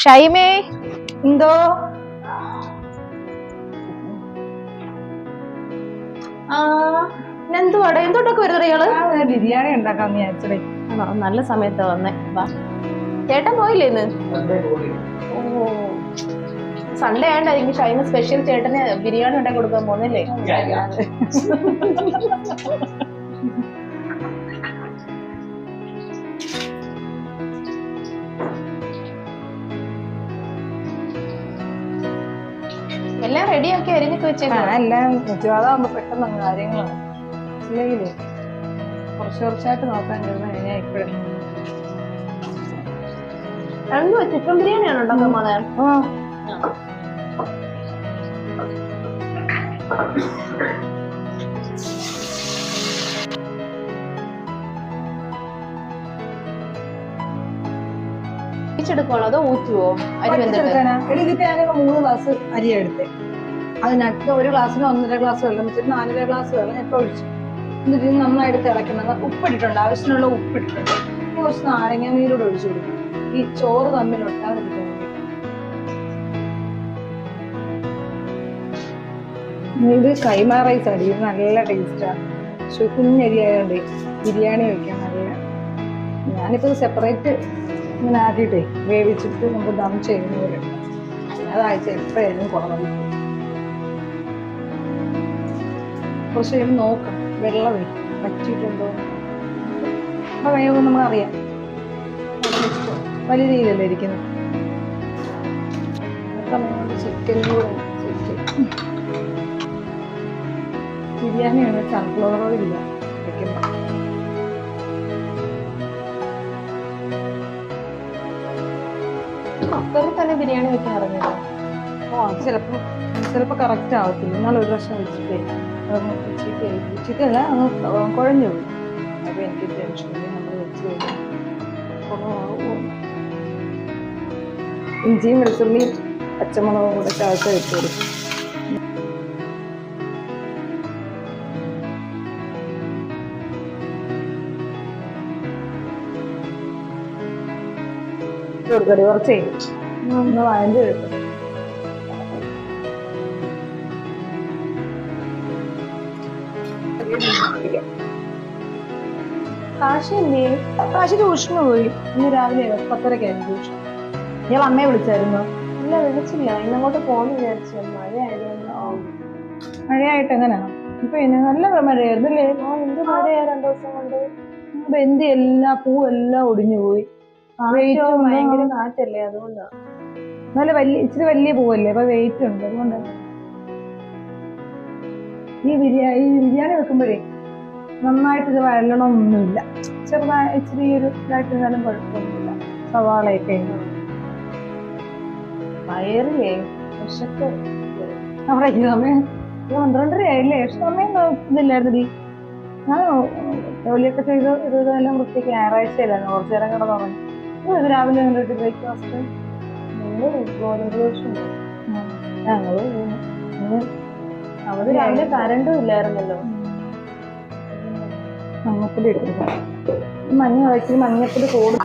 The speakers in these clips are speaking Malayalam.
ഷൈമേ എന്തോ എന്തുവാടെ എന്തോട്ടൊക്കെ വരുന്നത് ഇയാള്? ബിരിയാണി ഉണ്ടാക്കാന്ന് വിചാരിച്ചേ. നല്ല സമയത്താ വന്നേ. ചേട്ടൻ പോയില്ലേ ഇന്ന്? ഓ, സൺഡേ ആയണ്ടായിരിക്കും ഷൈമ സ്പെഷ്യൽ ചേട്ടന് ബിരിയാണി ഉണ്ടാക്കി കൊടുക്കാൻ പോന്നല്ലേ? എല്ലാം റെഡിയാക്കി അരിഞ്ഞൊക്കെ വെച്ചേക്കാം. എല്ലാം ഉച്ചവാദമാകുമ്പോ പെട്ടെന്ന് കാര്യങ്ങളാണ്. ഇല്ലെങ്കിലേ കുറച്ചായിട്ട് നോക്കാൻ കഴിഞ്ഞാൽ ഇപ്പോഴും ചിക്കൻ ബിരിയാണിയാണോ ഉണ്ടാക്കാൻ മോളെ? ോ അതോ ഊറ്റുവോ? അരി ഇതിപ്പോ ഞാനൊക്കെ 3 ഗ്ലാസ് അരി എടുത്തേ. അതിനകത്ത് 1 ഗ്ലാസ്സിന് 1.5 ഗ്ലാസ് വെള്ളം വെച്ചിട്ട് 4.5 ഗ്ലാസ് വെള്ളം ഞാൻ ഒഴിച്ചു. എന്നിട്ട് നന്നായിട്ട് തിളയ്ക്കുന്നത് ഉപ്പിട്ടിട്ടുണ്ട്, ആവശ്യത്തിനുള്ള ഉപ്പിട്ടിട്ടുണ്ട്. കുറച്ച് നാരങ്ങ നീരോട് ഒഴിച്ചു കൊടുക്കും ഈ ചോറ് തമ്മിൽ ഒട്ടാതിരിക്കാൻ വേണ്ടി. ഇത് കൈമ റൈസ് അരി നല്ല ടേസ്റ്റാണ്. കുഞ്ഞരി ആയതുകൊണ്ട് ബിരിയാണി വയ്ക്കാൻ നല്ല. ഞാനിപ്പോ സെപ്പറേറ്റ് ഇങ്ങനെ ആക്കിയിട്ടേ വേവിച്ചിട്ട് നമുക്ക് ദം ചെയ്യുന്ന പോലെ. അതാഴ്ച എപ്പോഴും കുറവാണ്. കുറച്ച് കഴിയുമ്പോൾ നോക്കാം വെള്ളമേ വറ്റിയിട്ടുണ്ടോ. അപ്പൊ വേഗം നമുക്ക് അറിയാം. വലിയ രീതിയിലല്ലേ ഇരിക്കുന്നത്. ചിക്കൻ ബിരിയാണിയാണ് സൺഫ്ലവർ ഓയിൽ ഇല്ല വെക്കുമ്പോൾ. കുക്കറിൽ തന്നെ ബിരിയാണി വെക്കാൻ അറിഞ്ഞല്ലോ. ചിലപ്പോ കറക്റ്റ് ആവത്തില്ല. എന്നാലും ഒരു പ്രാവശ്യം വെച്ചിട്ടേ വെച്ചിട്ടല്ല അങ്ങ് കുഴഞ്ഞു പോയി. അപ്പൊ എനിക്ക് ടെൻഷൻ നമ്മൾ വെച്ച് കഴിഞ്ഞാൽ ഇഞ്ചിയും വെളുത്തുള്ളിയും പച്ചമുളകും കൂടെ ചതച്ച് വെച്ച് കൊടുക്കും. കൊടുക്കടി കുറച്ചേ ഒന്ന് വഴഞ്ഞ് കിട്ടും. കാശി ട്യൂഷന് പോയി. ഇന്ന് രാവിലെ 10:30 ട്യൂഷൻ. ഇയാൾ അമ്മയെ വിളിച്ചായിരുന്നോ? ഇല്ല, വിളിച്ചില്ല. ഇന്നങ്ങോട്ട് പോകാൻ വിചാരിച്ചു. മഴയായിട്ട് എങ്ങനെയാ ഇപ്പൊ? നല്ല മഴയായിരുന്നല്ലേ? എന്ത് മഴയാ 2 ദിവസം കൊണ്ട്. ബന്തി എല്ലാം പൂവെല്ലാം ഒടിഞ്ഞു പോയി. ഭയങ്കര കാറ്റല്ലേ, അതുകൊണ്ടാ. നല്ല ഇച്ചിരി വലിയ പൂവല്ലേ, അപ്പൊ വെയിറ്റ് ഉണ്ട്. അതുകൊണ്ട് ഈ ബിരിയാണി വെക്കുമ്പോഴേ നന്നായിട്ട് ഇത് വഴലണമൊന്നുമില്ല. ചെറുതായി ഇച്ചിരി ഒരു ഇതായിട്ടിരുന്നാലും കുഴപ്പമൊന്നുമില്ല. സവാളയൊക്കെ വയറില്ലേ വിശക്ക്. അവിടെ സമയം 12:30 ആയില്ലേ? സമയം ഇതില്ലായിരുന്നടി. ഞാൻ ജോലിയൊക്കെ ചെയ്ത് ഇതെല്ലാം വൃത്തിക്ക്. ഞായറാഴ്ചയില്ലായിരുന്നു, കുറച്ചു നേരം കിടന്നുറങ്ങി. രാവിലെ കണ്ടിട്ട് ബ്രേക്ക്ഫാസ്റ്റ് ഞങ്ങള് അവിടെ രാവിലെ കരണ്ടും ഇല്ലായിരുന്നല്ലോ. മഞ്ഞപ്പൊടി ഇട്ടില്ല. മഞ്ഞപ്പൊടി കൂടും.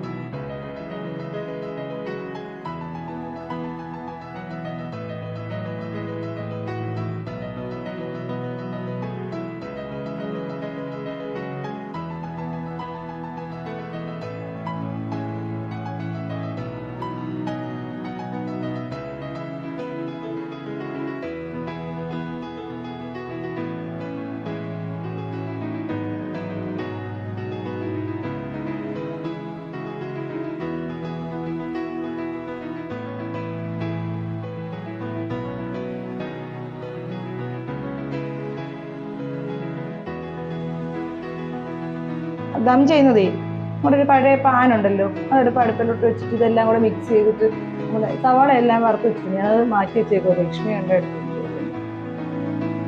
ദം ചെയ്യുന്നതേ നമ്മുടെ ഒരു പഴയ പാനുണ്ടല്ലോ, അതെടുപ്പ് അടുപ്പിലോട്ട് വെച്ചിട്ട് ഇതെല്ലാം കൂടെ മിക്സ് ചെയ്തിട്ട് സവാള എല്ലാം വറുത്ത് വെച്ചിട്ടുണ്ട്. ഞാനത് മാറ്റി വെച്ചേക്കോ. ലക്ഷ്മി ഉണ്ട് എടുത്ത്.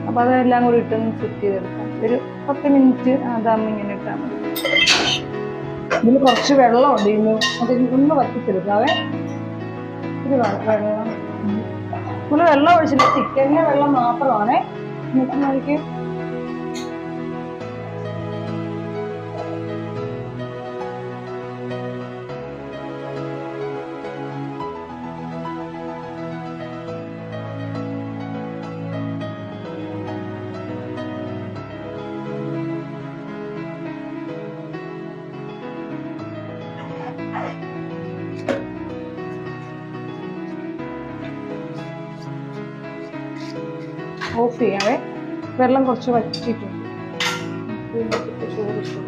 അപ്പൊ അതെല്ലാം കൂടി ഇട്ടൊന്ന് സെറ്റ് ചെയ്തെടുക്കാം. ഒരു 10 മിനിറ്റ് ദം ഇങ്ങനെ ഇട്ടാൽ മതി. ഇതിൽ കുറച്ച് വെള്ളമുണ്ട്. ഒന്ന് വറ്റിച്ചെടുക്കാവേ. ഇത് വെള്ളം നമ്മൾ വെള്ളം ഒഴിച്ചില്ല, ചിക്കനിലെ വെള്ളം മാത്രമാണേ. എന്നിട്ട് നോക്കി ഓഫ് ചെയ്യാവേ. വെള്ളം കുറച്ച് വറ്റിയിട്ടുണ്ട്. ചോറ് ഇട്ടു.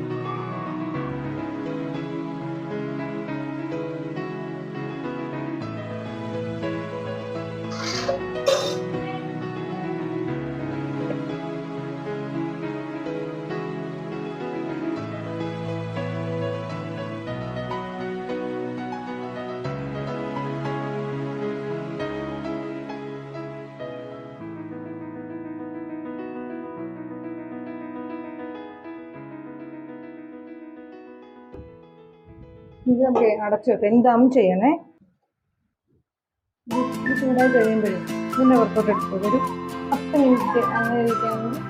ഇത് നമുക്ക് അടച്ചു വെക്കാം. ഇനി ദം ചെയ്യണേ. ഇത് ചൂടായി കഴിയുമ്പോഴും ഇതിൻ്റെ പുറത്തോട്ട് എടുത്തത് ഒരു 10 മിനിറ്റ് അങ്ങനെ ഇരിക്കുകയാണെങ്കിൽ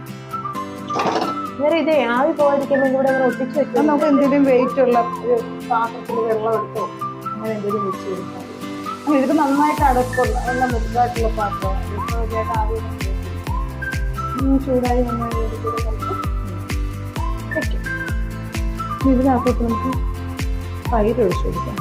നേരെ ഇതേ ആവി പോകാതിരിക്കാൻ വേണ്ടി ഇവിടെ അങ്ങനെ ഒട്ടിച്ച് വെച്ചാൽ നമുക്ക് എന്തെങ്കിലും വെയിറ്റ് ഉള്ള ഒരു പാത്രത്തിൽ വെള്ളം എടുത്തോ അങ്ങനെ എന്തെങ്കിലും വെച്ച് കൊടുക്കാം. അങ്ങനെ ഇതിപ്പോൾ നന്നായിട്ട് അടക്കുള്ള നല്ല മുതായിട്ടുള്ള പാത്രമാണ്. ഇപ്പോൾ ചേട്ടാ ആദ്യം ചൂടായി നന്നായി കൂടെ നമുക്ക് വയ്ക്കും. ഇതിനകത്തോട്ട് നമുക്ക് തൈര് ഒഴിച്ചു കൊടുക്കാം.